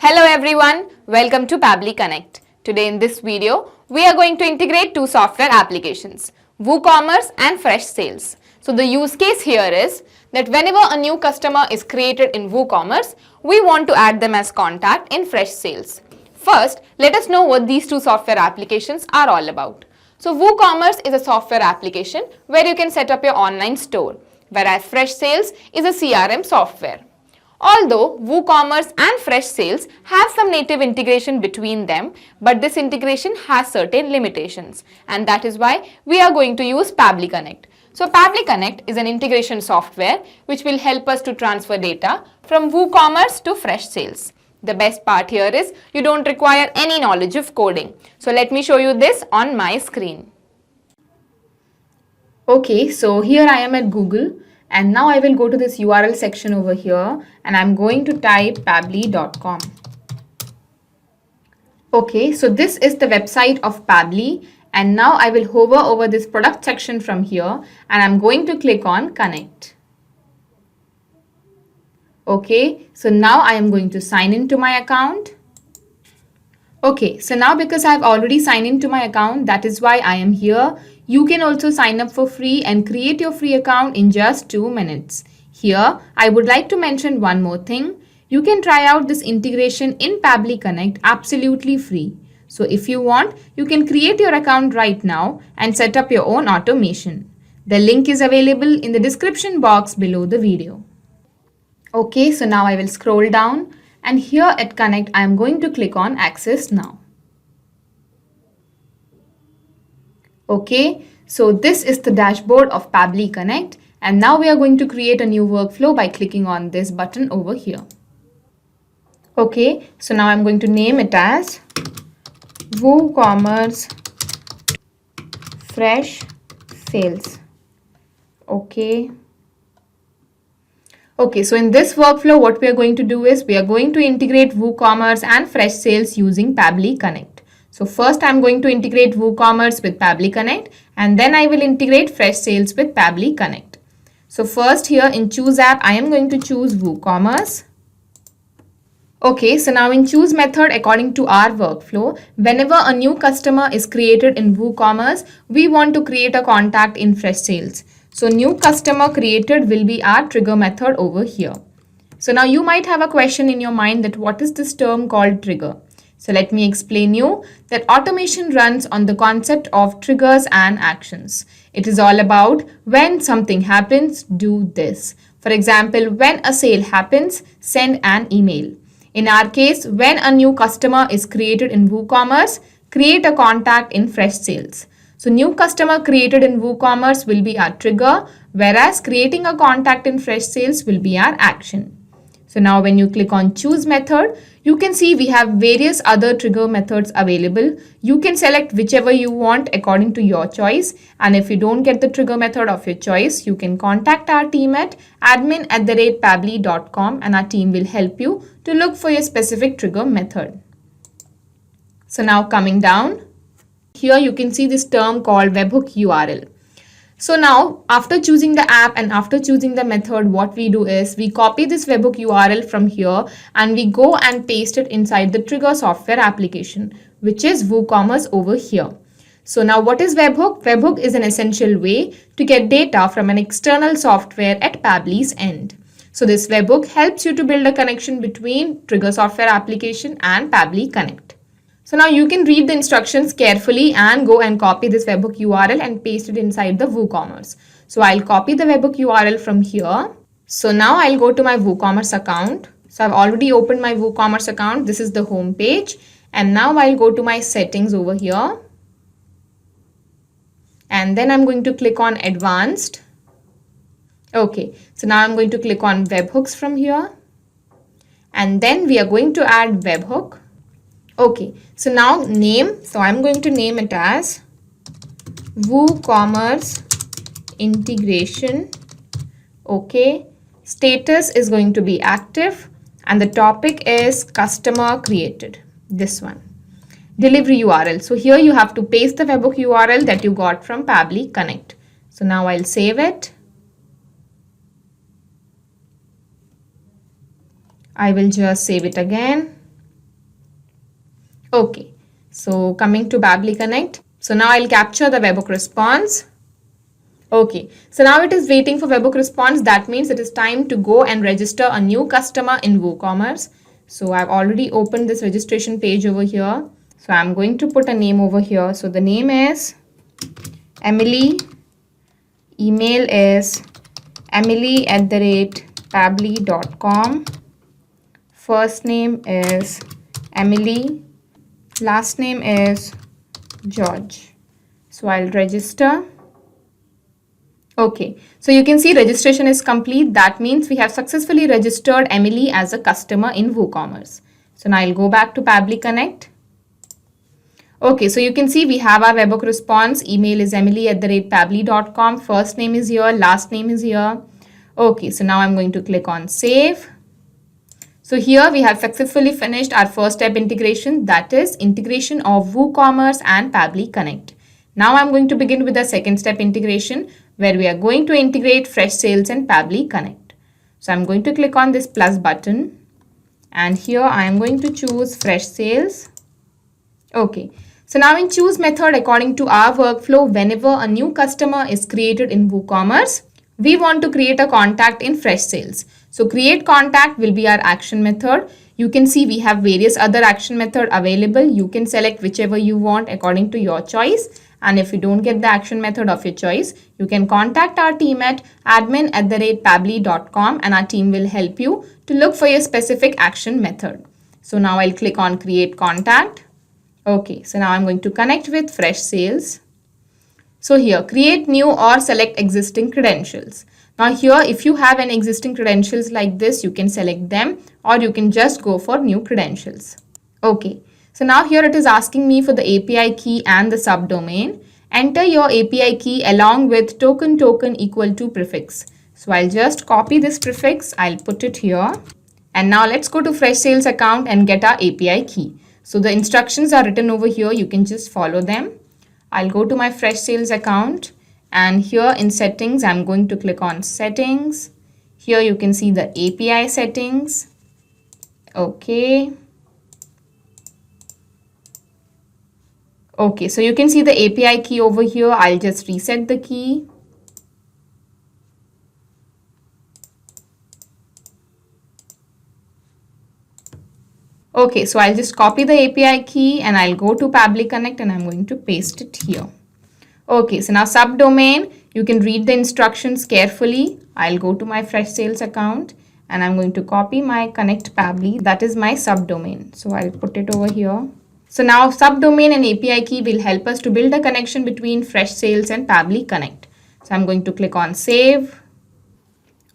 Hello everyone, welcome to Pabbly Connect. Today in this video, we are going to integrate two software applications, WooCommerce and Freshsales. So the use case here is that whenever a new customer is created in WooCommerce, we want to add them as contact in Freshsales. First, let us know what these two software applications are all about. So WooCommerce is a software application where you can set up your online store, whereas Freshsales is a CRM software. Although WooCommerce and Freshsales have some native integration between them, but this integration has certain limitations, and that is why we are going to use Pabbly Connect. So Pabbly Connect is an integration software which will help us to transfer data from WooCommerce to Freshsales. The best part here is you don't require any knowledge of coding. So let me show you this on my screen. Okay, so here I am at Google. And now I will go to this URL section over here and I'm going to type pabbly.com. Okay, so this is the website of Pabbly, and now I will hover over this product section from here and I'm going to click on connect. Okay, so now I am going to sign into my account. Okay, so now because I have already signed into my account, that is why I am here. You can also sign up for free and create your free account in just 2 minutes. Here, I would like to mention one more thing. You can try out this integration in Pabbly Connect absolutely free. So if you want, you can create your account right now and set up your own automation. The link is available in the description box below the video. Okay, so now I will scroll down. And here at Connect, I am going to click on Access Now. Okay, so this is the dashboard of Pabbly Connect, and now we are going to create a new workflow by clicking on this button over here. Okay, so now I'm going to name it as WooCommerce Freshsales. Okay, so in this workflow, what we are going to do is we are going to integrate WooCommerce and Freshsales using Pabbly Connect. So first I'm going to integrate WooCommerce with Pabbly Connect, and then I will integrate Freshsales with Pabbly Connect. So first here in Choose App, I am going to choose WooCommerce. Okay, so now in Choose Method, according to our workflow, whenever a new customer is created in WooCommerce, we want to create a contact in Freshsales. So new customer created will be our trigger method over here. So now you might have a question in your mind that what is this term called trigger? So let me explain you that automation runs on the concept of triggers and actions. It is all about when something happens, do this. For example, when a sale happens, send an email. In our case, when a new customer is created in WooCommerce, create a contact in Freshsales. So new customer created in WooCommerce will be our trigger, whereas creating a contact in Freshsales will be our action. So now when you click on Choose Method, you can see we have various other trigger methods available. You can select whichever you want according to your choice. And if you don't get the trigger method of your choice, you can contact our team at admin@pabbly.com and our team will help you to look for your specific trigger method. So now coming down, here you can see this term called webhook URL. So now after choosing the app and after choosing the method, what we do is we copy this webhook URL from here and we go and paste it inside the trigger software application, which is WooCommerce over here. So now what is webhook? Webhook is an essential way to get data from an external software at Pabbly's end. So this webhook helps you to build a connection between trigger software application and Pabbly Connect. So now you can read the instructions carefully and go and copy this webhook URL and paste it inside the WooCommerce. So I'll copy the webhook URL from here. So now I'll go to my WooCommerce account. So I've already opened my WooCommerce account. This is the home page. And now I'll go to my settings over here. And then I'm going to click on Advanced. Okay, so now I'm going to click on webhooks from here. And then we are going to add webhook. Okay, so now name, so I'm going to name it as WooCommerce integration. Okay, status is going to be active and the topic is customer created, this one. Delivery URL, so here you have to paste the webhook URL that you got from Pabbly Connect. So now I'll save it. I will just save it again. Okay, so coming to Pabbly Connect. So now I'll capture the webhook response. Okay, so now it is waiting for webhook response. That means it is time to go and register a new customer in WooCommerce. So I've already opened this registration page over here. So I'm going to put a name over here. So the name is Emily. Email is emily@pabbly.com. First name is Emily. Last name is George. So I'll register. Okay, so you can see registration is complete. That means we have successfully registered Emily as a customer in WooCommerce. So now I'll go back to Pabbly Connect. Okay, so you can see we have our webhook response. Email is emily@pabbly.com. First name is here, last name is here. Okay, so now I'm going to click on save. So here we have successfully finished our first step integration, that is integration of WooCommerce and Pabbly Connect. Now I'm going to begin with the second step integration where we are going to integrate Freshsales and Pabbly Connect. So I'm going to click on this plus button and here I am going to choose Freshsales. Okay, so now in choose method, according to our workflow, whenever a new customer is created in WooCommerce, we want to create a contact in Freshsales. So create contact will be our action method. You can see we have various other action method available. You can select whichever you want according to your choice. And if you don't get the action method of your choice, you can contact our team at admin@pabbly.com and our team will help you to look for your specific action method. So now I'll click on create contact. Okay, so now I'm going to connect with Freshsales. So here, create new or select existing credentials. Now here, if you have an existing credentials like this, you can select them or you can just go for new credentials. Okay, so now here it is asking me for the API key and the subdomain. Enter your API key along with token equal to prefix. So I'll just copy this prefix, I'll put it here. And now let's go to Freshsales account and get our API key. So the instructions are written over here, you can just follow them. I'll go to my Freshsales account and here in settings, I'm going to click on settings. Here you can see the API settings. Okay. Okay, so you can see the API key over here. I'll just reset the key. Okay, so I'll just copy the API key and I'll go to Pabbly Connect and I'm going to paste it here. Okay, so now subdomain, you can read the instructions carefully. I'll go to my Freshsales account and I'm going to copy my Connect Pabbly. That is my subdomain. So I'll put it over here. So now subdomain and API key will help us to build a connection between Freshsales and Pabbly Connect. So I'm going to click on save.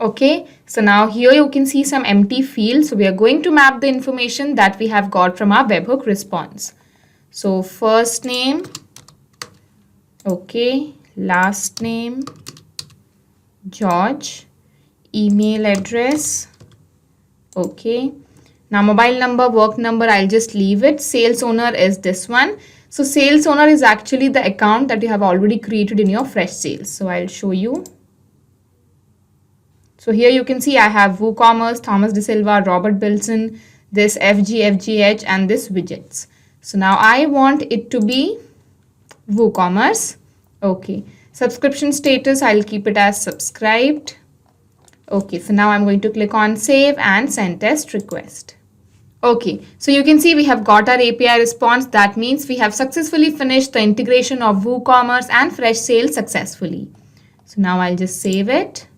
Okay, so now here you can see some empty fields. So we are going to map the information that we have got from our webhook response. So first name, okay, last name, George, email address, okay. Now mobile number, work number, I'll just leave it. Sales owner is this one. So sales owner is actually the account that you have already created in your Freshsales. So I'll show you. So here you can see I have WooCommerce, Thomas De Silva, Robert Bilson, this FGH and this widgets. So now I want it to be WooCommerce. Okay. Subscription status, I'll keep it as subscribed. Okay. So now I'm going to click on save and send test request. Okay. So you can see we have got our API response. That means we have successfully finished the integration of WooCommerce and Freshsales successfully. So now I'll just save it.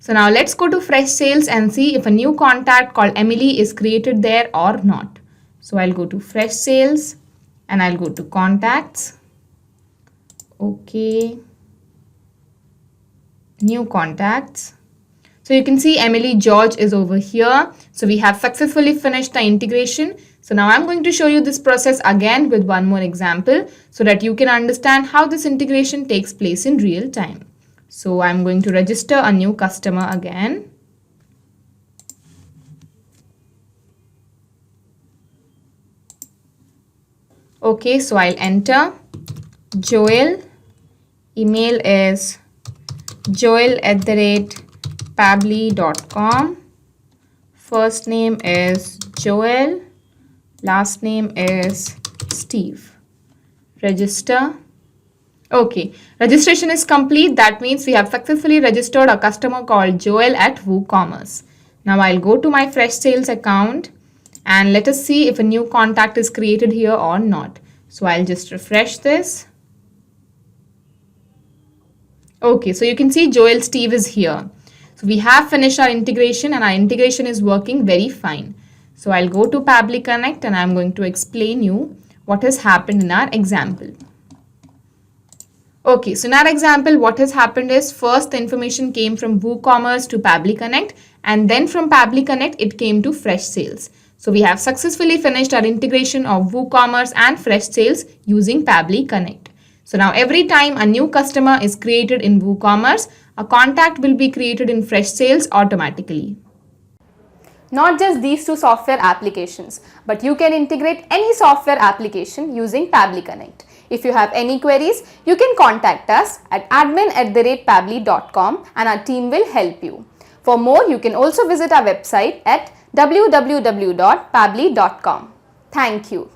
So now let's go to Freshsales and see if a new contact called Emily is created there or not. So I'll go to Freshsales and I'll go to contacts. Okay. New contacts. So you can see Emily George is over here. So we have successfully finished the integration. So now I'm going to show you this process again with one more example so that you can understand how this integration takes place in real time. So I'm going to register a new customer again. Okay, so I'll enter Joel. Email is joel@pabbly.com. First name is Joel. Last name is Steve. Register. Okay, registration is complete. That means we have successfully registered a customer called Joel at WooCommerce. Now I'll go to my Fresh Sales account and let us see if a new contact is created here or not. So I'll just refresh this. Okay, so you can see Joel Steve is here. So we have finished our integration and our integration is working very fine. So I'll go to Pabbly Connect and I'm going to explain you what has happened in our example. Okay, so in our example, what has happened is first the information came from WooCommerce to Pabbly Connect and then from Pabbly Connect it came to Fresh Sales. So we have successfully finished our integration of WooCommerce and Fresh Sales using Pabbly Connect. So now every time a new customer is created in WooCommerce, a contact will be created in Fresh Sales automatically. Not just these two software applications, but you can integrate any software application using Pabbly Connect. If you have any queries, you can contact us at admin@pabbly.com and our team will help you. For more, you can also visit our website at www.pabbly.com. Thank you.